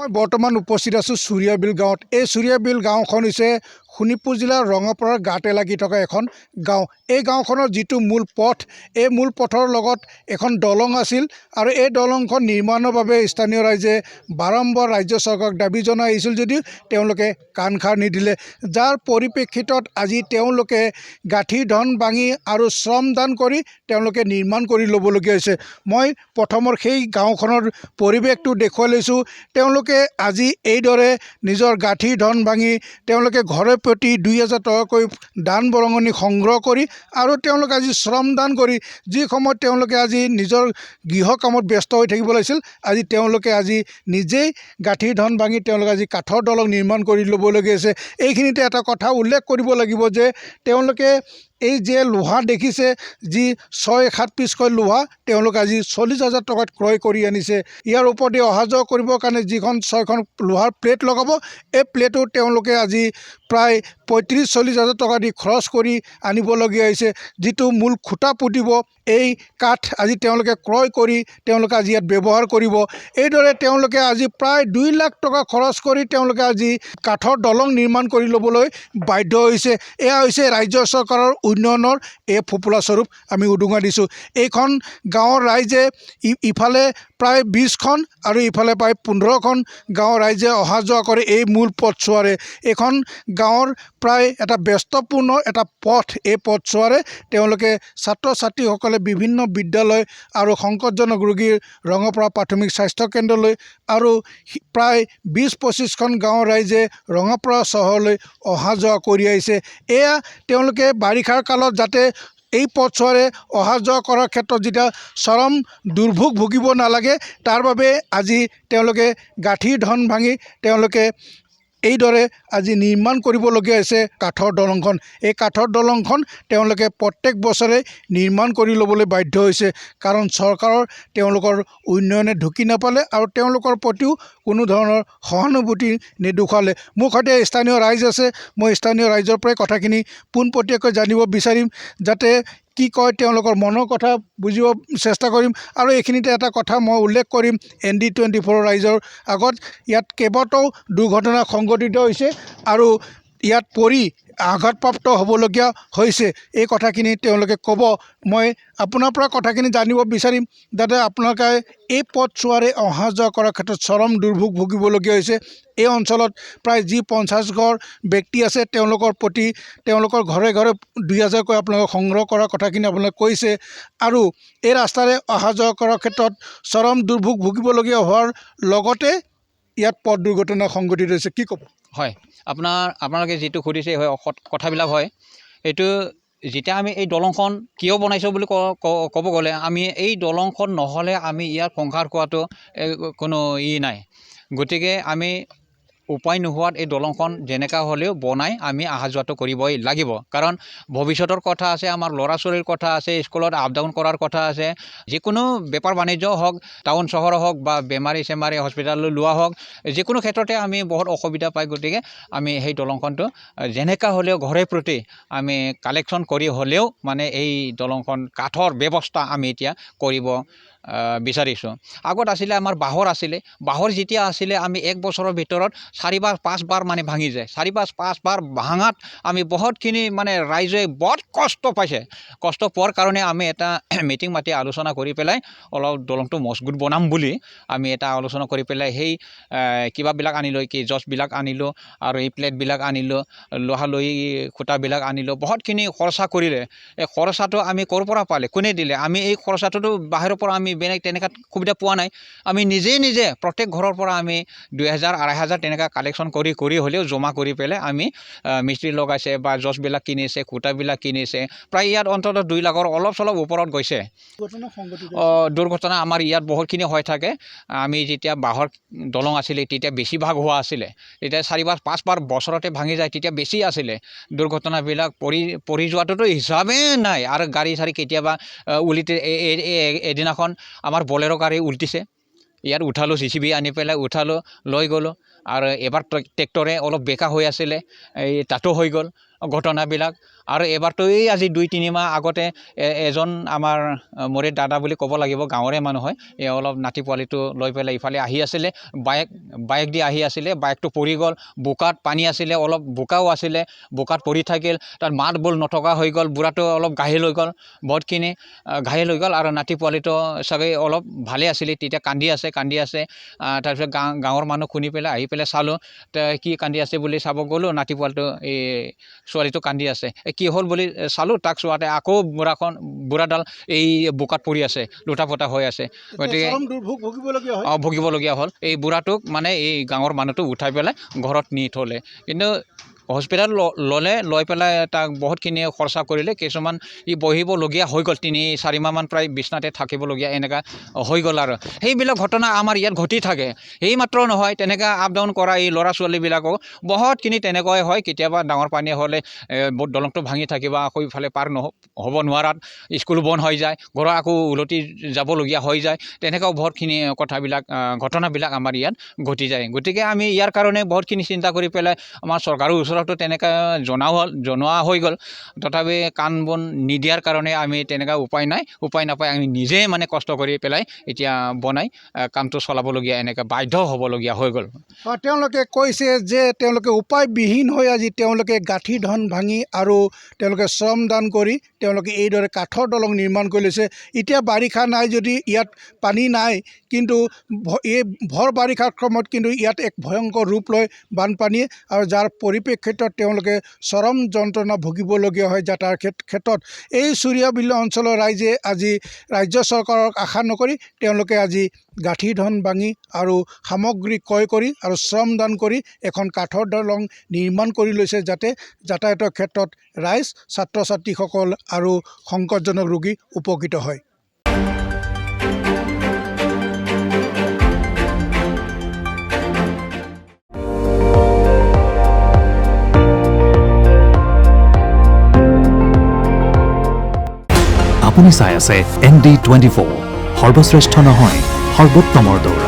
মই বৰ্তমান উপস্থিত আছোঁ চুৰিয়াবিল গাঁৱত। এই চুৰিয়াবিল গাঁওখন হৈছে শোণিতপুৰ জিলাৰ ৰঙাপাৰাৰ গাতে লাগি থকা এখন গাঁও। এই গাঁওখনৰ যিটো মূল পথ, এই মূল পথৰ লগত এখন দলং আছিল আৰু এই দলংখন নিৰ্মাণৰ বাবে স্থানীয় ৰাইজে বাৰম্বাৰ ৰাজ্য চৰকাৰক দাবী জনাই আহিছিল যদিও তেওঁলোকে কাণ সাৰ নিদিলে, যাৰ পৰিপ্ৰেক্ষিতত আজি তেওঁলোকে গাঁঠিৰ ধন ভাঙি আৰু শ্ৰমদান কৰি তেওঁলোকে নিৰ্মাণ কৰি ল'বলগীয়া হৈছে। মই প্ৰথমৰ সেই গাঁওখনৰ পৰিৱেশটো দেখুৱাই লৈছোঁ। তেওঁলোকে আজি এইদৰে নিজৰ গাঁঠিৰ ধন ভাঙি তেওঁলোকে ঘৰে প্ৰতি ২,০০০ টকাকৈ দান বৰঙণি সংগ্ৰহ কৰি আৰু তেওঁলোকে আজি শ্ৰমদান কৰি যি সময়ত তেওঁলোকে আজি নিজৰ গৃহ কামত ব্যস্ত হৈ থাকিব লাগিছিল, আজি তেওঁলোকে আজি নিজেই গাঁঠিৰ ধন ভাঙি তেওঁলোকে আজি কাঠৰ দলং নিৰ্মাণ কৰি ল'বলগীয়া হৈছে। এইখিনিতে এটা কথা উল্লেখ কৰিব লাগিব যে তেওঁলোকে এই যে লোহা দেখিছে, যি ৬-৭ পিচকৈ লোহা তেওঁলোকে আজি ৪০,০০০ টকাত ক্ৰয় কৰি আনিছে। ইয়াৰ ওপৰতে অহা যোৱা কৰিবৰ কাৰণে যিখন ৬খন লোহাৰ প্লেট লগাব, এই প্লেটো তেওঁলোকে আজি প্ৰায় ৩৫-৪০,০০০ টকা দি খৰচ কৰি আনিবলগীয়া হৈছে। যিটো মূল খুঁটা পুতিব, এই কাঠ আজি তেওঁলোকে ক্ৰয় কৰি তেওঁলোকে আজি ইয়াত ব্যৱহাৰ কৰিব। এইদৰে তেওঁলোকে আজি প্ৰায় ২ লাখ টকা খৰচ কৰি তেওঁলোকে আজি কাঠৰ দলং নিৰ্মাণ কৰি ল'বলৈ বাধ্য হৈছে। এয়া হৈছে ৰাজ্য চৰকাৰৰ উন্নয়নৰ এই ফোপোলা স্বৰূপ আমি উদুঙা দিছোঁ। এইখন গাঁৱৰ ৰাইজে ইফালে প্ৰায় ২০খন আৰু ইফালে প্ৰায় ১৫খন গাঁৱৰ ৰাইজে অহা যোৱা কৰে এই মূল পথছোৱাৰে। এইখন গাঁৱৰ প্ৰায় এটা ব্যস্তপূৰ্ণ এটা পথ। এই পথছোৱাৰে তেওঁলোকে ছাত্ৰ ছাত্ৰীসকলে বিভিন্ন বিদ্যালয় আৰু সংকটজনক ৰোগীৰ ৰঙাপাৰা প্ৰাথমিক স্বাস্থ্যকেন্দ্ৰলৈ আৰু প্ৰায় ২০-২৫খন গাঁৱৰ ৰাইজে ৰঙাপাৰা চহৰলৈ অহা যোৱা কৰি আহিছে। এয়া তেওঁলোকে বাৰিষাৰ কালত যাতে এই পথছোৱাৰে অহা যোৱা কৰাৰ ক্ষেত্ৰত যেতিয়া চৰম দুৰ্ভোগ ভুগিব নালাগে, তাৰ বাবে আজি তেওঁলোকে গাঁঠিৰ ধন ভাঙি তেওঁলোকে এইদৰে আজি নিৰ্মাণ কৰিবলগীয়া হৈছে কাঠৰ দলংখন। এই কাঠৰ দলংখন তেওঁলোকে প্ৰত্যেক বছৰে নিৰ্মাণ কৰি ল'বলৈ বাধ্য হৈছে, কাৰণ চৰকাৰৰ তেওঁলোকৰ উন্নয়নে ঢুকি নাপালে আৰু তেওঁলোকৰ প্ৰতিও কোনো ধৰণৰ সহানুভূতি নেদেখুৱালে। মোৰ সৈতে স্থানীয় ৰাইজ আছে, মই স্থানীয় ৰাইজৰ পৰাই কথাখিনি পোনপটীয়াকৈ জানিব বিচাৰিম, যাতে কি কয় তেওঁলোকৰ মনৰ কথা বুজিব চেষ্টা কৰিম। আৰু এইখিনিতে এটা কথা মই উল্লেখ কৰিম ND24 ৰাইজৰ আগত, ইয়াত কেইবাটাও দুৰ্ঘটনা সংঘটিত হৈছে আৰু ইয়াত পৰি আঘাতপ্ৰাপ্ত হ'বলগীয়া হৈছে। এই কথাখিনি তেওঁলোকে ক'ব। মই আপোনাৰ পৰা কথাখিনি জানিব বিচাৰিম, যাতে আপোনালোকে এই পথছোৱাৰে অহা যোৱা কৰাৰ ক্ষেত্ৰত চৰম দুৰ্ভোগ ভুগিবলগীয়া হৈছে। এই অঞ্চলত প্ৰায় যি ৫০ ঘৰ ব্যক্তি আছে, তেওঁলোকৰ প্ৰতি তেওঁলোকৰ ঘৰে ঘৰে ২,০০০কৈ আপোনালোকে সংগ্ৰহ কৰাৰ কথাখিনি আপোনালোকে কৈছে আৰু এই ৰাস্তাৰে অহা যোৱা কৰাৰ ক্ষেত্ৰত চৰম দুৰ্ভোগ ভুগিবলগীয়া হোৱাৰ লগতে ইয়াত পথ দুৰ্ঘটনা সংঘটিত হৈছে। কি ক'ব? হয়, আপোনালোকে যিটো সুধিছে হয় কথাবিলাক হয়। এইটো যেতিয়া আমি এই দলংখন কিয় বনাইছোঁ বুলি ক'ব গ'লে, আমি এই দলংখন নহ'লে আমি ইয়াত সংসাৰ কৰাটো কোনো নাই। গতিকে আমি উপায় নোহোৱাত এই দলংখন যেনেকুৱা হ'লেও বনাই আমি অহা যোৱাটো কৰিবই লাগিব, কাৰণ ভৱিষ্যতৰ কথা আছে, আমাৰ ল'ৰা ছোৱালীৰ কথা আছে, স্কুলত আপ ডাউন কৰাৰ কথা আছে। যিকোনো বেপাৰ বাণিজ্য হওক, টাউন চহৰ হওক বা বেমাৰী চেমাৰী হস্পিটাললৈ লোৱা হওক, যিকোনো ক্ষেত্ৰতে আমি বহুত অসুবিধা পাই। গতিকে আমি সেই দলংখনটো যেনেকুৱা হ'লেও ঘৰে প্ৰতি আমি কালেকশ্যন কৰি হ'লেও মানে এই দলংখন কাঠৰ ব্যৱস্থা আমি এতিয়া কৰিব বিচাৰিছোঁ। আগত আছিলে আমাৰ বাঁহৰ আছিলে, বাঁহৰ যেতিয়া আছিলে আমি ১ বছৰৰ ভিতৰত ৪-৫ বাৰ মানে ভাঙি যায়। ৪-৫ বাৰ ভাঙাত আমি বহুতখিনি মানে ৰাইজে বহুত কষ্ট পাইছে। কষ্ট পোৱাৰ কাৰণে আমি এটা মিটিং মাতি আলোচনা কৰি পেলাই অলপ দলংটো মজবুত বনাম বুলি আমি এটা আলোচনা কৰি পেলাই সেই কিবাবিলাক আনিলোঁ, কি জছবিলাক আনিলোঁ আৰু এই প্লেটবিলাক আনিলোঁ, লোহালৈ খুঁটাবিলাক আনিলোঁ, বহুতখিনি খৰচা কৰিলে। এই খৰচাটো আমি ক'ৰ পৰা পালে, কোনে দিলে? আমি এই খৰচাটোতো বাহিৰৰ পৰা আমি বেলেগ তেনেকুৱা সুবিধা পোৱা নাই। আমি নিজে প্ৰত্যেক ঘৰৰ পৰা আমি ২,০০০-২,৫০০ তেনেকুৱা কালেকশ্যন কৰি হ'লেও জমা কৰি পেলাই আমি মিস্ত্ৰী লগাইছে বা জছবিলাক কিনিছে, খুঁটাবিলাক কিনিছে। প্ৰায় ইয়াত অন্ততঃ ২ লাখৰ অলপ চলপ ওপৰত গৈছে। দুৰ্ঘটনা আমাৰ ইয়াত বহুতখিনি হৈ থাকে। আমি যেতিয়া বাঁহৰ দলং আছিলে তেতিয়া বেছিভাগ হোৱা আছিলে। তেতিয়া ৪-৫ বাৰ বছৰতে ভাঙি যায়, তেতিয়া বেছি আছিলে দুৰ্ঘটনাবিলাক। পৰি যোৱাটোতো হিচাপেই নাই। আৰু গাড়ী চাড়ী কেতিয়াবা উলিতে এদিনাখন আমাৰ বলেৰ' গাড়ী উল্টিছে। ইয়াত উঠালোঁ, JCB আনি পেলাই উঠালোঁ, লৈ গ'লোঁ। আৰু এবাৰ ট্ৰেক্টৰে অলপ বেকা হৈ আছিলে, এই তাতো হৈ গ'ল। ঘটনাবিলাক আৰু এবাৰতো এই আজি 2-3 মাহ আগতে এজন আমাৰ মোৰে দাদা বুলি ক'ব লাগিব গাঁৱৰে মানুহ হয় অলপ নাতি পোৱালিটো লৈ পেলাই ইফালে আহি আছিলে বাইক দি আহি আছিলে বাইকটো পৰি গ'ল বোকাত পানী আছিলে অলপ বোকাও আছিলে বোকাত পৰি থাকিল তাত মাত বোল নথকা হৈ গ'ল বুঢ়াটো অলপ ঘাহিল হৈ গ'ল বহুতখিনি ঘাহিল হৈ গ'ল আৰু নাতি পোৱালিটো চাগে অলপ ভালে আছিলে তেতিয়া কান্দি আছে তাৰপিছত গাঁৱৰ মানুহ শুনি পেলাই আহি পেলাই চালোঁ কি কান্দি আছে বুলি চাব গ'লোঁ নাতি পোৱালিটো এই ছোৱালীটো কান্দি আছে কি হ'ল বুলি চালোঁ তাক চোৱাতে আকৌ বুঢ়াডাল এই বোকাত পৰি আছে লুটা পুটা হৈ আছে গতিকে ভুগিবলগীয়া হ'ল এই বুঢ়াটোক মানে এই গাঁৱৰ মানুহটো উঠাই পেলাই ঘৰত নি থ'লে কিন্তু হস্পিটেল লৈ পেলাই তাক বহুতখিনি খৰচা কৰিলে কিছুমান বহিবলগীয়া হৈ গ'ল 3-4 মাহমান প্ৰায় বিচনাতে থাকিবলগীয়া এনেকুৱা হৈ গ'ল আৰু সেইবিলাক ঘটনা আমাৰ ইয়াত ঘটি থাকে সেই মাত্ৰ নহয় তেনেকৈ আপ ডাউন কৰা এই ল'ৰা ছোৱালীবিলাকো বহুতখিনি তেনেকুৱাই হয় কেতিয়াবা ডাঙৰ পানী হ'লে দলংটো ভাঙি থাকিব আকৌ ইফালে পাৰ হ'ব নোৱাৰাত স্কুল বন্ধ হৈ যায় ঘৰৰ আকৌ উলটি যাবলগীয়া হৈ যায় তেনেকুৱাও বহুতখিনি কথাবিলাক ঘটনাবিলাক আমাৰ ইয়াত ঘটি যায় গতিকে আমি ইয়াৰ কাৰণে বহুতখিনি চিন্তা কৰি পেলাই আমাৰ চৰকাৰৰ ওচৰতো তেনেকৈ জনোৱা হৈ গ'ল তথাপি কাণ বন নিদিয়াৰ কাৰণে আমি তেনেকুৱা উপায় নাপাই আমি নিজে মানে কষ্ট কৰি পেলাই এতিয়া বনাই কামটো চলাবলগীয়া এনেকৈ বাধ্য হ'বলগীয়া হৈ গ'ল তেওঁলোকে কৈছে যে তেওঁলোকে উপায়বিহীন হৈ আজি তেওঁলোকে গাঁঠি ধন ভাঙি আৰু তেওঁলোকে শ্ৰম দান কৰি তেওঁলোকে এইদৰে কাঠৰ দলং নিৰ্মাণ কৰি লৈছে এতিয়া বাৰিষা নাই যদি ইয়াত পানী নাই কিন্তু এই ভৰ বাৰিষাৰ সময়ত কিন্তু ইয়াত এক ভয়ংকৰ ৰূপ লয় বানপানীয়ে আৰু যাৰ পৰিপ্ৰেক্ষিতত তেওঁলোকে চৰম যন্ত্ৰণা ভুগিবলগীয়া হয় যাতায়াৰ ক্ষেত্ৰত এই চুৰিয়াবিল অঞ্চলৰ ৰাইজে আজি ৰাজ্য চৰকাৰক আশা নকৰি তেওঁলোকে আজি গাঁঠি ধন ভাঙি আৰু সামগ্ৰী ক্ৰয় কৰি আৰু শ্ৰম দান কৰি এখন কাঠৰ দলং নিৰ্মাণ কৰি লৈছে যাতে যাতায়াতৰ ক্ষেত্ৰত ৰাইজ ছাত্ৰ ছাত্ৰীসকল আৰু সংকটজনক ৰোগী উপকৃত হয় আপুনি চাই আছে ND24 সৰ্বশ্ৰেষ্ঠ নহয় সৰ্বোত্তমৰ দৌৰ